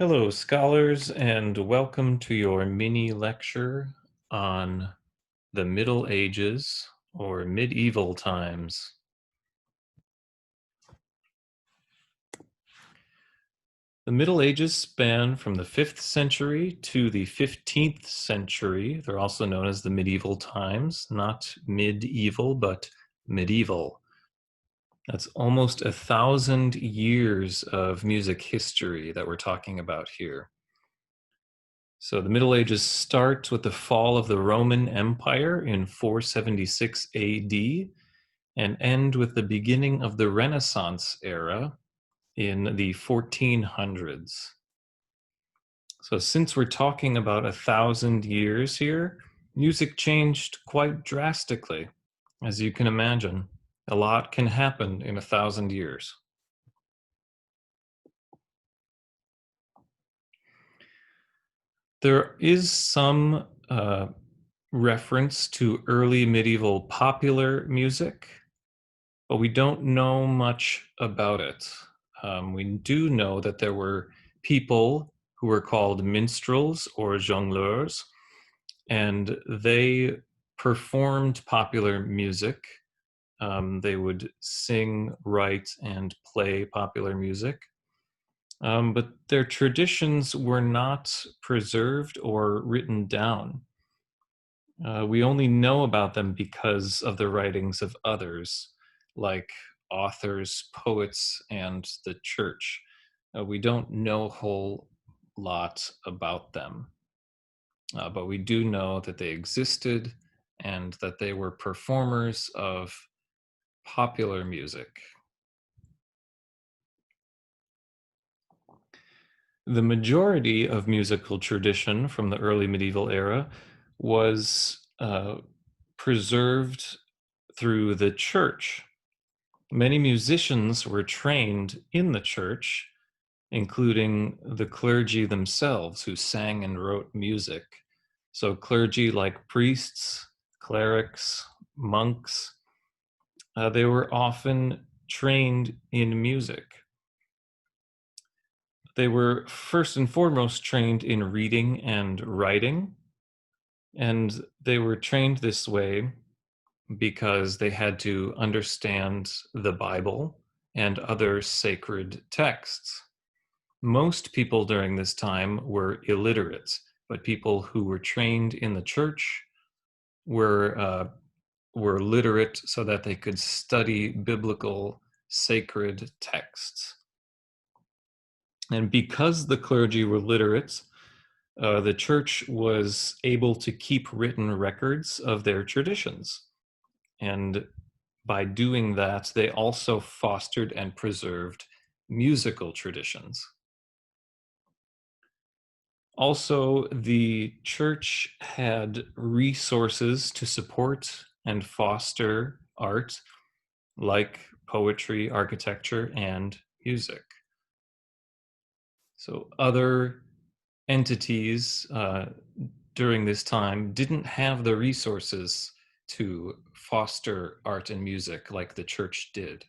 Hello, scholars, and welcome to your mini lecture on the Middle Ages or medieval times. The Middle Ages span from the 5th century to the 15th century. They're also known as the medieval times, not medieval, but medieval. That's almost 1,000 years of music history that we're talking about here. So the Middle Ages start with the fall of the Roman Empire in 476 AD and end with the beginning of the Renaissance era in the 1400s. So since we're talking about 1,000 years here, music changed quite drastically. As you can imagine, a lot can happen in 1,000 years. There is some reference to early medieval popular music, but we don't know much about it. We do know that there were people who were called minstrels or jongleurs, and they performed popular music. They would sing, write, and play popular music. But their traditions were not preserved or written down. We only know about them because of the writings of others, like authors, poets, and the church. We don't know a whole lot about them, but we do know that they existed and that they were performers of popular music. The majority of musical tradition from the early medieval era was preserved through the church. Many musicians were trained in the church, including the clergy themselves who sang and wrote music. So, clergy like priests, clerics, monks, they were often trained in music. They were first and foremost trained in reading and writing, and they were trained this way because they had to understand the Bible and other sacred texts. Most people during this time were illiterate, but people who were trained in the church were literate so that they could study biblical sacred texts. And because the clergy were literate, the church was able to keep written records of their traditions. And by doing that, they also fostered and preserved musical traditions. Also, the church had resources to support and foster art, like poetry, architecture, and music. So, other entities during this time didn't have the resources to foster art and music like the church did.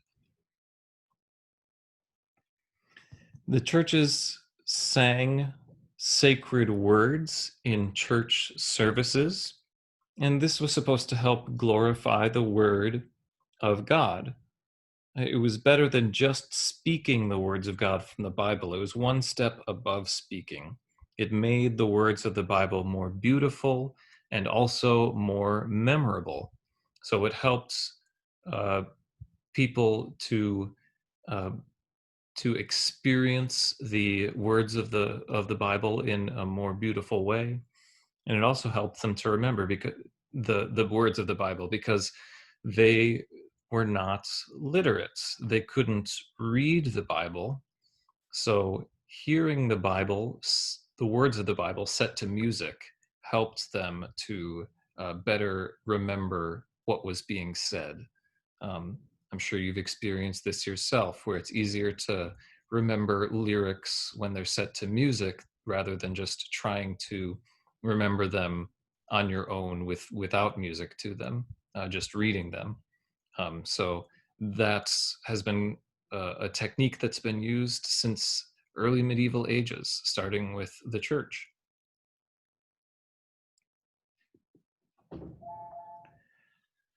The churches sang sacred words in church services, and this was supposed to help glorify the word of God. It was better than just speaking the words of God from the Bible. It was one step above speaking. It made the words of the Bible more beautiful and also more memorable. So it helped uh, people uh, to experience the words of the Bible in a more beautiful way, and it also helped them to remember because the words of the Bible, because they were not literate. They couldn't read the Bible, so hearing the Bible, the words of the Bible set to music, helped them to better remember what was being said. Um, I'm sure you've experienced this yourself, where it's easier to remember lyrics when they're set to music rather than just trying to remember them on your own without music to them, just reading them. So that has been a technique that's been used since early medieval ages, starting with the church.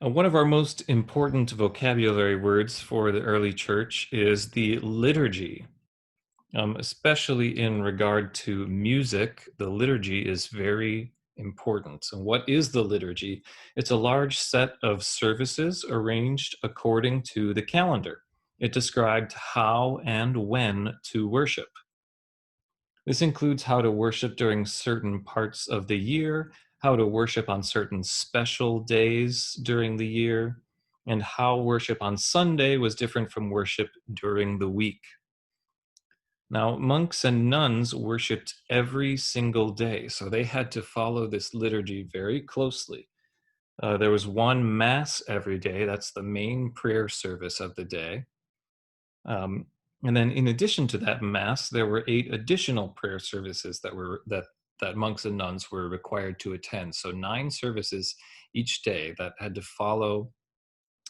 One of our most important vocabulary words for the early church is the liturgy. Especially in regard to music, the liturgy is very important. So, what is the liturgy? It's a large set of services arranged according to the calendar. It described how and when to worship. This includes how to worship during certain parts of the year, how to worship on certain special days during the year, and how worship on Sunday was different from worship during the week. Now, monks and nuns worshiped every single day, so they had to follow this liturgy very closely. There was one mass every day. That's the main prayer service of the day. Um, and then, in addition to that mass, there were 8 additional prayer services that monks and nuns were required to attend. So 9 services each day that had to follow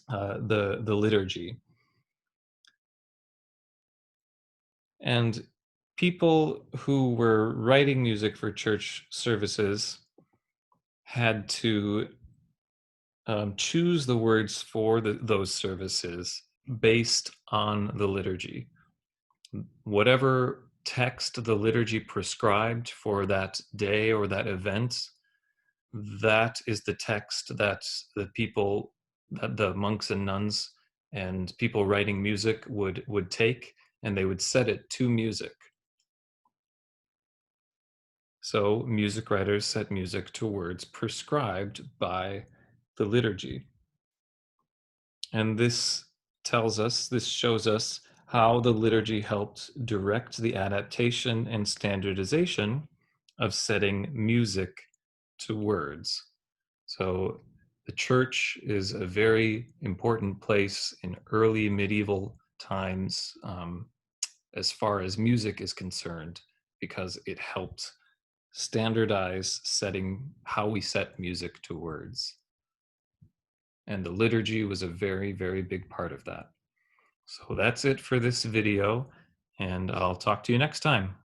the liturgy. And people who were writing music for church services had to choose the words for those services based on the liturgy. Whatever text the liturgy prescribed for that day or that event, that is the text that the monks and nuns and people writing music would take, and they would set it to music. So music writers set music to words prescribed by the liturgy. And this shows us how the liturgy helped direct the adaptation and standardization of setting music to words. So the church is a very important place in early medieval times, as far as music is concerned, because it helped standardize setting how we set music to words. And the liturgy was a very, very big part of that. So that's it for this video, and I'll talk to you next time.